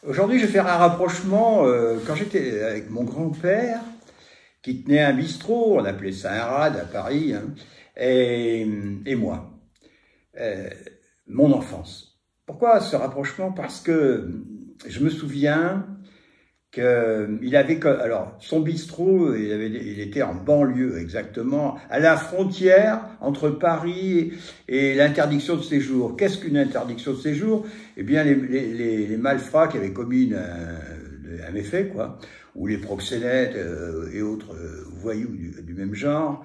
aujourd'hui, je vais faire un rapprochement quand j'étais avec mon grand-père, qui tenait un bistrot, on appelait ça un rad à Paris, hein, et moi, mon enfance. Pourquoi ce rapprochement? Parce que je me souviens qu'il avait, alors son bistrot, il était en banlieue exactement, à la frontière entre Paris et l'interdiction de séjour. Qu'est-ce qu'une interdiction de séjour? Eh bien, les malfrats qui avaient commis un méfait, quoi, ou les proxénètes et autres voyous du même genre,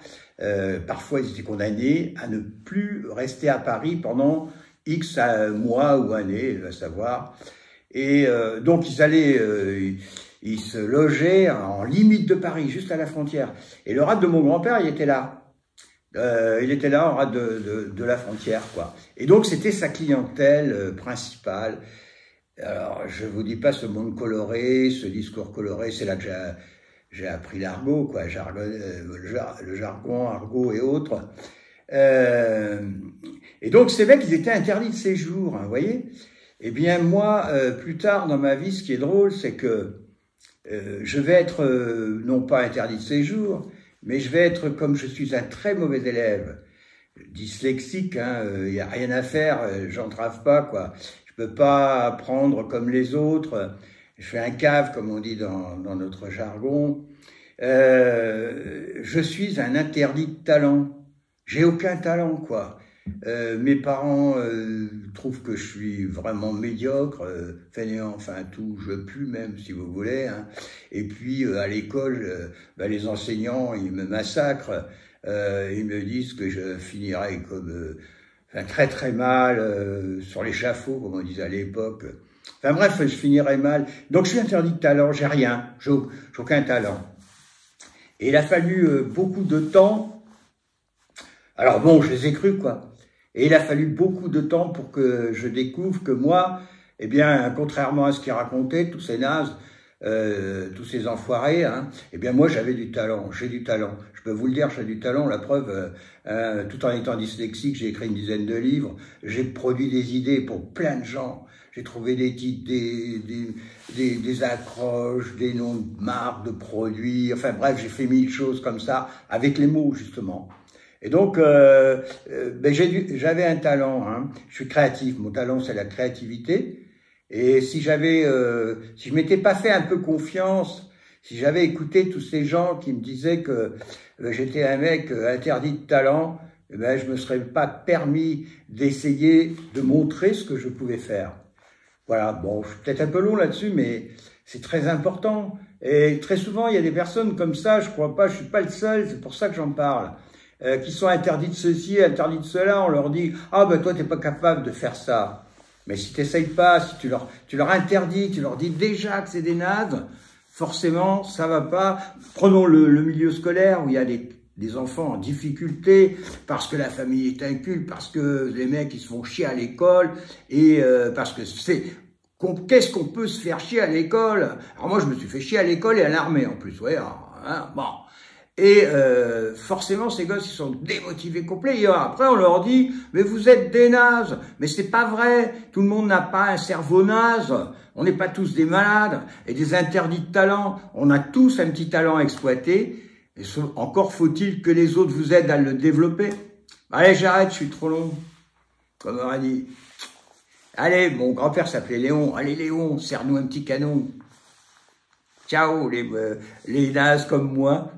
parfois ils étaient condamnés à ne plus rester à Paris pendant X mois ou années, à savoir. Et donc ils se logeaient en limite de Paris, juste à la frontière. Et le rad de mon grand-père, il était là. Il était là, en rad de la frontière, quoi. Et donc c'était sa clientèle principale. Alors, je vous dis pas ce monde coloré, ce discours coloré, c'est là que j'ai appris l'argot, quoi, le jargon, argot et autres. Et donc ces mecs, ils étaient interdits de séjour, hein, vous voyez. Eh bien moi, plus tard dans ma vie, ce qui est drôle, c'est que je vais être, non pas interdit de séjour, mais je vais être, comme je suis un très mauvais élève, dyslexique, hein, il n'y a rien à faire, j'entrave pas, quoi. Je peux pas apprendre comme les autres, je fais un cave, comme on dit dans notre jargon. Je suis un interdit de talent, j'ai aucun talent, quoi. Mes parents trouvent que je suis vraiment médiocre, fainéant, enfin tout, je pue même si vous voulez, hein. Et puis à l'école, les enseignants ils me massacrent, ils me disent que je finirai comme enfin, très très mal sur l'échafaud comme on disait à l'époque. Enfin bref, je finirai mal. Donc je suis interdit de talent, j'ai rien, j'ai aucun talent. Et il a fallu beaucoup de temps. Alors bon, je les ai crus, quoi. Et il a fallu beaucoup de temps pour que je découvre que moi, eh bien, contrairement à ce qu'ils racontaient, tous ces nazes, tous ces enfoirés, hein, eh bien, moi, j'avais du talent, j'ai du talent. Je peux vous le dire, j'ai du talent. La preuve, tout en étant dyslexique, j'ai écrit une dizaine de livres, j'ai produit des idées pour plein de gens. J'ai trouvé des titres, des accroches, des noms de marques, de produits, enfin bref, j'ai fait 1000 choses comme ça, avec les mots, justement. Et donc, j'avais un talent, hein. Je suis créatif, mon talent c'est la créativité. Et si si je m'étais pas fait un peu confiance, si j'avais écouté tous ces gens qui me disaient que j'étais un mec interdit de talent, eh ben, je me serais pas permis d'essayer de montrer ce que je pouvais faire. Voilà, bon, je suis peut-être un peu long là-dessus, mais c'est très important. Et très souvent, il y a des personnes comme ça, je crois pas, je suis pas le seul, c'est pour ça que j'en parle. Qui sont interdits de ceci, interdits de cela, on leur dit « Ah ben toi t'es pas capable de faire ça ». Mais si t'essayes pas, si tu leur interdis, tu leur dis déjà que c'est des nazes, forcément ça va pas. Prenons le milieu scolaire où il y a des enfants en difficulté parce que la famille est inculte, parce que les mecs ils se font chier à l'école et parce que qu'est-ce qu'on peut se faire chier à l'école? Alors moi je me suis fait chier à l'école et à l'armée en plus, ouais, hein, bon. Et forcément, ces gosses, ils sont démotivés complets. Et après, on leur dit, mais vous êtes des nazes. Mais c'est pas vrai. Tout le monde n'a pas un cerveau naze. On n'est pas tous des malades et des interdits de talent. On a tous un petit talent exploité. Et encore faut-il que les autres vous aident à le développer. Allez, j'arrête, je suis trop long. Comme on aurait dit. Allez, mon grand-père s'appelait Léon. Allez, Léon, serre-nous un petit canon. Ciao, les nazes comme moi.